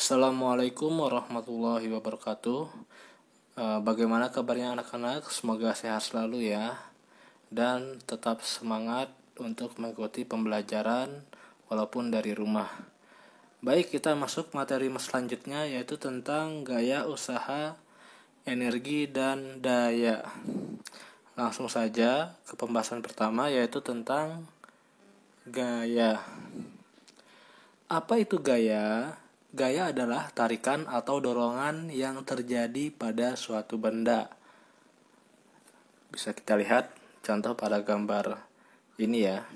Assalamualaikum warahmatullahi wabarakatuh. Bagaimana kabarnya anak-anak? Semoga sehat selalu ya. Dan tetap semangat untuk mengikuti pembelajaran walaupun dari rumah. Baik, kita masuk materi selanjutnya, yaitu tentang gaya usaha, energi, dan daya. Langsung saja ke pembahasan pertama, yaitu tentang gaya. Apa itu gaya? Gaya adalah tarikan atau dorongan yang terjadi pada suatu benda. Bisa kita lihat contoh pada gambar ini ya.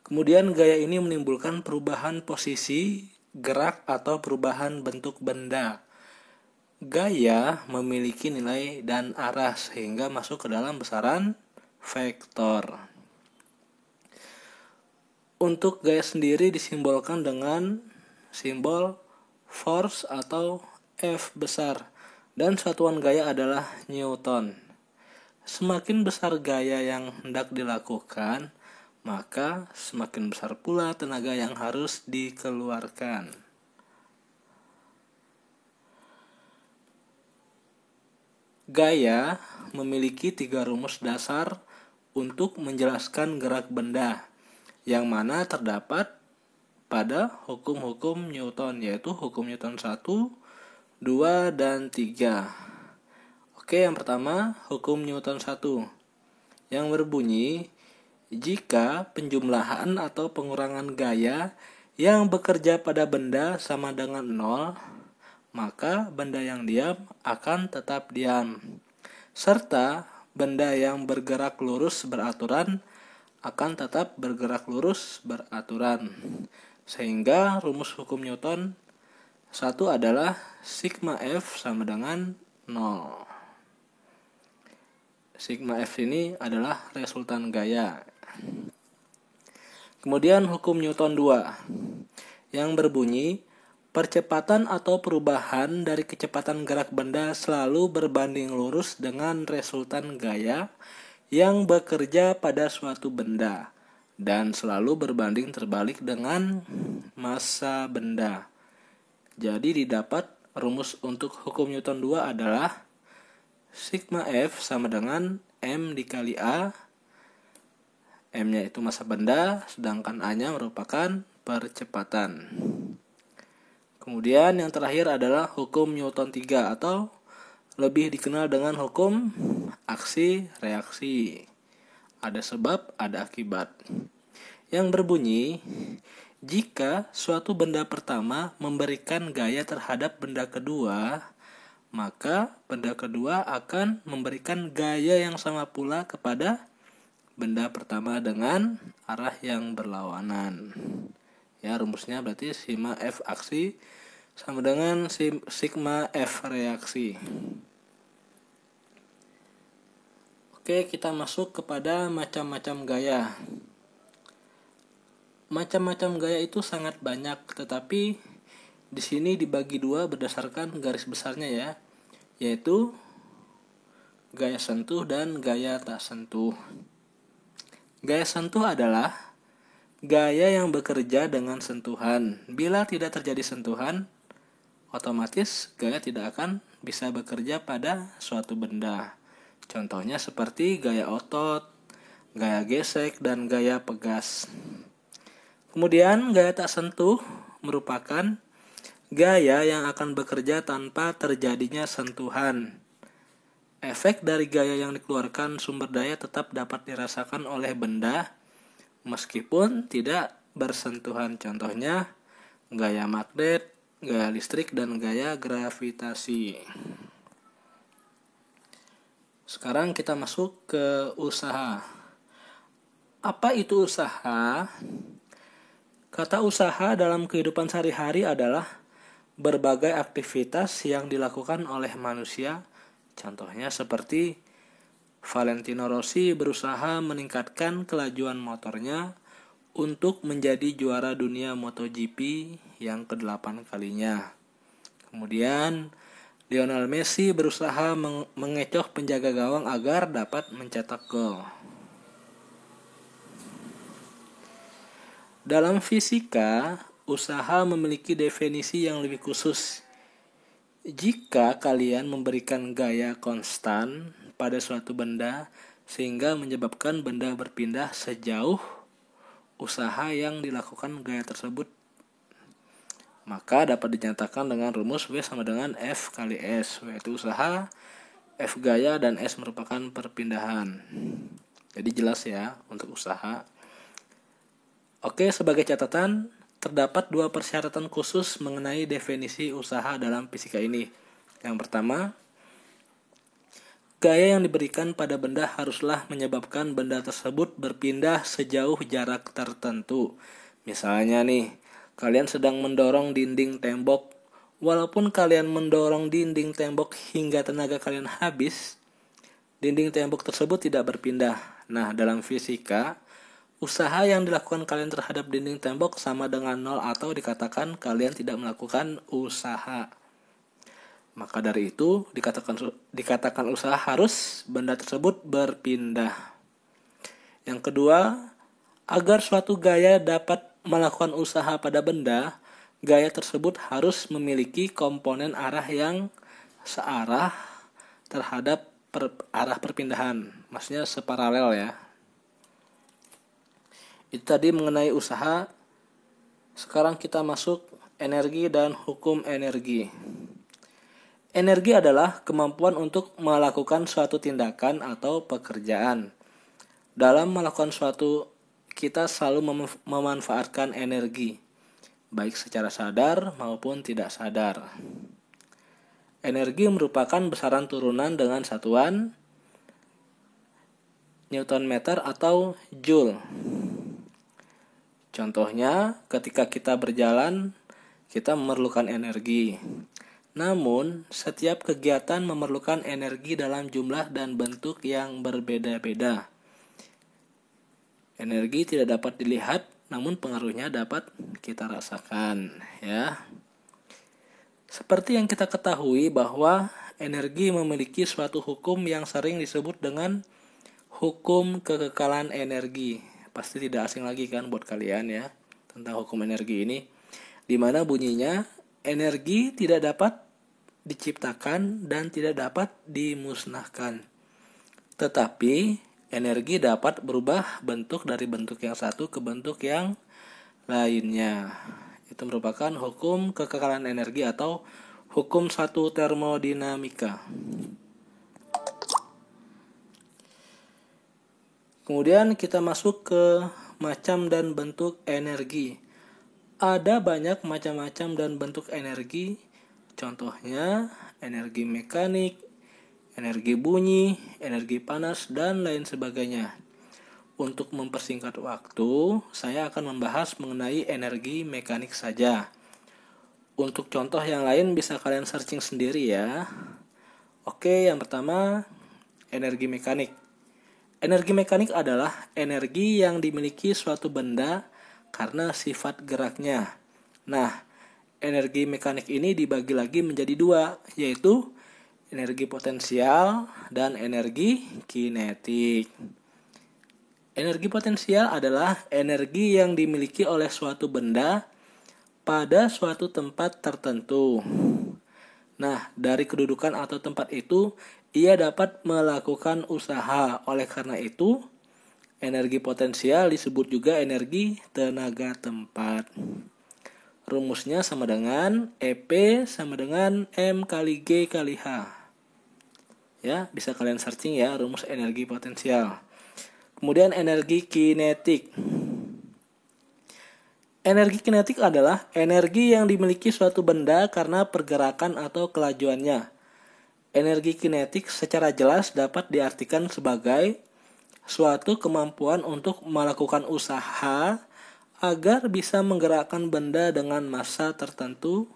Kemudian gaya ini menimbulkan perubahan posisi, gerak, atau perubahan bentuk benda. Gaya memiliki nilai dan arah sehingga masuk ke dalam besaran vektor. Untuk gaya sendiri disimbolkan dengan simbol force atau F besar, dan satuan gaya adalah Newton. Semakin besar gaya yang hendak dilakukan, maka semakin besar pula tenaga yang harus dikeluarkan. Gaya memiliki 3 rumus dasar untuk menjelaskan gerak benda, yang mana terdapat pada hukum-hukum Newton, yaitu hukum Newton 1, 2, dan 3. Oke, yang pertama, hukum Newton 1 yang berbunyi, jika penjumlahan atau pengurangan gaya yang bekerja pada benda sama dengan 0, maka benda yang diam akan tetap diam, serta benda yang bergerak lurus beraturan akan tetap bergerak lurus beraturan. Sehingga rumus hukum Newton 1 adalah sigma F sama dengan 0. Sigma F ini adalah resultan gaya. Kemudian hukum Newton 2 yang berbunyi, percepatan atau perubahan dari kecepatan gerak benda selalu berbanding lurus dengan resultan gaya yang bekerja pada suatu benda, dan selalu berbanding terbalik dengan massa benda. Jadi didapat rumus untuk hukum Newton 2 adalah sigma F sama dengan M dikali A. M-nya itu massa benda, sedangkan A-nya merupakan percepatan. Kemudian yang terakhir adalah hukum Newton 3 atau lebih dikenal dengan hukum aksi-reaksi. Ada sebab, ada akibat. Yang berbunyi, jika suatu benda pertama memberikan gaya terhadap benda kedua, maka benda kedua akan memberikan gaya yang sama pula kepada benda pertama dengan arah yang berlawanan. Ya, rumusnya berarti sigma F aksi sama dengan sigma F reaksi. Oke, kita masuk kepada macam-macam gaya. Macam-macam gaya itu sangat banyak, tetapi di sini dibagi dua berdasarkan garis besarnya ya, yaitu gaya sentuh dan gaya tak sentuh. Gaya sentuh adalah gaya yang bekerja dengan sentuhan. Bila tidak terjadi sentuhan, otomatis gaya tidak akan bisa bekerja pada suatu benda. Contohnya seperti gaya otot, gaya gesek, dan gaya pegas. Kemudian gaya tak sentuh merupakan gaya yang akan bekerja tanpa terjadinya sentuhan. Efek dari gaya yang dikeluarkan sumber daya tetap dapat dirasakan oleh benda meskipun tidak bersentuhan. Contohnya gaya magnet, gaya listrik, dan gaya gravitasi. Sekarang kita masuk ke usaha. Apa itu usaha? Kata usaha dalam kehidupan sehari-hari adalah berbagai aktivitas yang dilakukan oleh manusia. Contohnya seperti Valentino Rossi berusaha meningkatkan kelajuan motornya untuk menjadi juara dunia MotoGP yang ke-8 kalinya. Kemudian Lionel Messi berusaha mengecoh penjaga gawang agar dapat mencetak gol. Dalam fisika, usaha memiliki definisi yang lebih khusus. Jika kalian memberikan gaya konstan pada suatu benda sehingga menyebabkan benda berpindah sejauh usaha yang dilakukan gaya tersebut, maka dapat dinyatakan dengan rumus W sama dengan F kali S. W itu usaha, F gaya, dan S merupakan perpindahan. Jadi jelas ya untuk usaha. Oke, sebagai catatan, terdapat 2 persyaratan khusus mengenai definisi usaha dalam fisika ini. Yang pertama, gaya yang diberikan pada benda haruslah menyebabkan benda tersebut berpindah sejauh jarak tertentu. Misalnya nih, kalian sedang mendorong dinding tembok. Walaupun kalian mendorong dinding tembok hingga tenaga kalian habis, dinding tembok tersebut tidak berpindah. Nah, dalam fisika, usaha yang dilakukan kalian terhadap dinding tembok sama dengan 0 atau dikatakan kalian tidak melakukan usaha. Maka dari itu dikatakan usaha harus benda tersebut berpindah. Yang kedua, agar suatu gaya dapat melakukan usaha pada benda, gaya tersebut harus memiliki komponen arah yang searah terhadap arah perpindahan. Maksudnya separalel ya. Itu tadi mengenai usaha. Sekarang kita masuk energi dan hukum energi. Energi adalah kemampuan untuk melakukan suatu tindakan atau pekerjaan. Dalam melakukan suatu, kita selalu memanfaatkan energi, baik secara sadar maupun tidak sadar. Energi merupakan besaran turunan dengan satuan Newton meter atau Joule. Contohnya, ketika kita berjalan, kita memerlukan energi. Namun, setiap kegiatan memerlukan energi dalam jumlah dan bentuk yang berbeda-beda. Energi tidak dapat dilihat, namun pengaruhnya dapat kita rasakan, ya. Seperti yang kita ketahui bahwa energi memiliki suatu hukum yang sering disebut dengan hukum kekekalan energi. Pasti tidak asing lagi kan buat kalian ya tentang hukum energi ini, di mana bunyinya energi tidak dapat diciptakan dan tidak dapat dimusnahkan, tetapi energi dapat berubah bentuk dari bentuk yang satu ke bentuk yang lainnya. Itu merupakan hukum kekekalan energi atau hukum satu termodinamika. Kemudian kita masuk ke macam dan bentuk energi. Ada banyak macam-macam dan bentuk energi. Contohnya energi mekanik, energi bunyi, energi panas, dan lain sebagainya. Untuk mempersingkat waktu, saya akan membahas mengenai energi mekanik saja. Untuk contoh yang lain bisa kalian searching sendiri ya. Oke, yang pertama energi mekanik. Energi mekanik adalah energi yang dimiliki suatu benda karena sifat geraknya. Nah, energi mekanik ini dibagi lagi menjadi 2, yaitu energi potensial dan energi kinetik. Energi potensial adalah energi yang dimiliki oleh suatu benda pada suatu tempat tertentu. Nah, dari kedudukan atau tempat itu, ia dapat melakukan usaha. Oleh karena itu, energi potensial disebut juga energi tenaga tempat. Rumusnya sama dengan EP sama dengan M kali G kali H. Ya, bisa kalian searching ya rumus energi potensial. Kemudian energi kinetik. Energi kinetik adalah energi yang dimiliki suatu benda karena pergerakan atau kelajuannya. Energi kinetik secara jelas dapat diartikan sebagai suatu kemampuan untuk melakukan usaha agar bisa menggerakkan benda dengan massa tertentu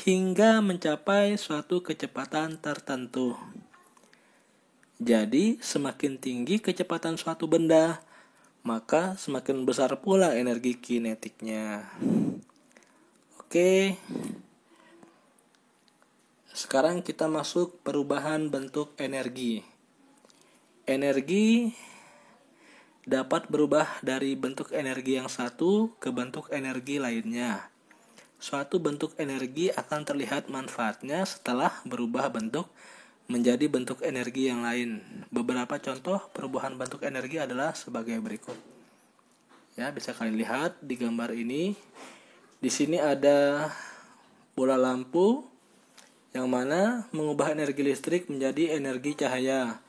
hingga mencapai suatu kecepatan tertentu. Jadi, semakin tinggi kecepatan suatu benda, maka semakin besar pula energi kinetiknya. Oke. Sekarang kita masuk perubahan bentuk energi. Energi dapat berubah dari bentuk energi yang satu ke bentuk energi lainnya. suatu bentuk energi akan terlihat manfaatnya setelah berubah bentuk menjadi bentuk energi yang lain. Beberapa contoh perubahan bentuk energi adalah sebagai berikut. Ya, bisa kalian lihat di gambar ini. Di sini ada bola lampu yang mana mengubah energi listrik menjadi energi cahaya.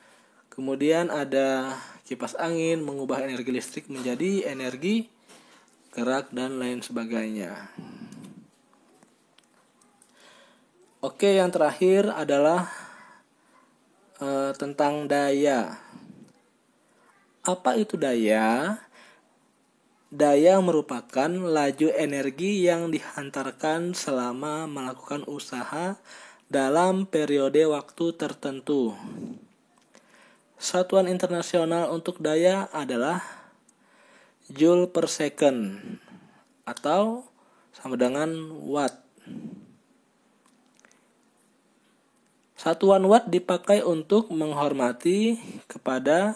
Kemudian ada kipas angin mengubah energi listrik menjadi energi gerak dan lain sebagainya. Oke, yang terakhir adalah tentang daya. Apa itu daya? Daya merupakan laju energi yang dihantarkan selama melakukan usaha dalam periode waktu tertentu. Satuan internasional untuk daya adalah Joule per second atau sama dengan watt. Satuan watt dipakai untuk menghormati kepada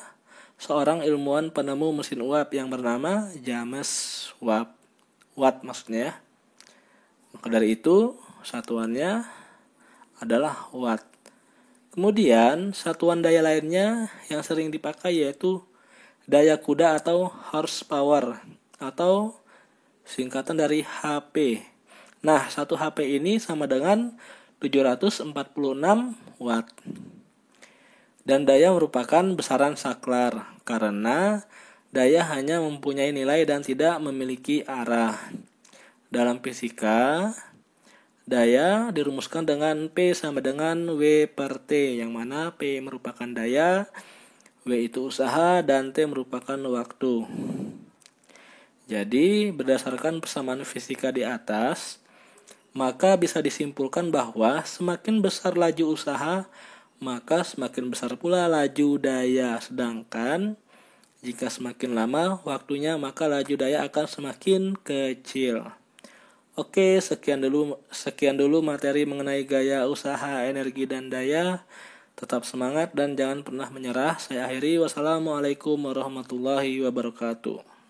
seorang ilmuwan penemu mesin uap yang bernama James Watt. Watt maksudnya ya. Maka dari itu satuannya adalah watt. Kemudian satuan daya lainnya yang sering dipakai yaitu daya kuda atau horsepower atau singkatan dari HP. Nah, 1 HP ini sama dengan 746 watt. Dan daya merupakan besaran saklar karena daya hanya mempunyai nilai dan tidak memiliki arah. Dalam fisika, daya dirumuskan dengan P sama dengan W per T, yang mana P merupakan daya, W itu usaha, dan T merupakan waktu. Jadi, berdasarkan persamaan fisika di atas, maka bisa disimpulkan bahwa semakin besar laju usaha, maka semakin besar pula laju daya. Sedangkan jika semakin lama waktunya, maka laju daya akan semakin kecil. Oke, sekian dulu materi mengenai gaya usaha, energi, dan daya. Tetap semangat dan jangan pernah menyerah. Saya akhiri. Wassalamualaikum warahmatullahi wabarakatuh.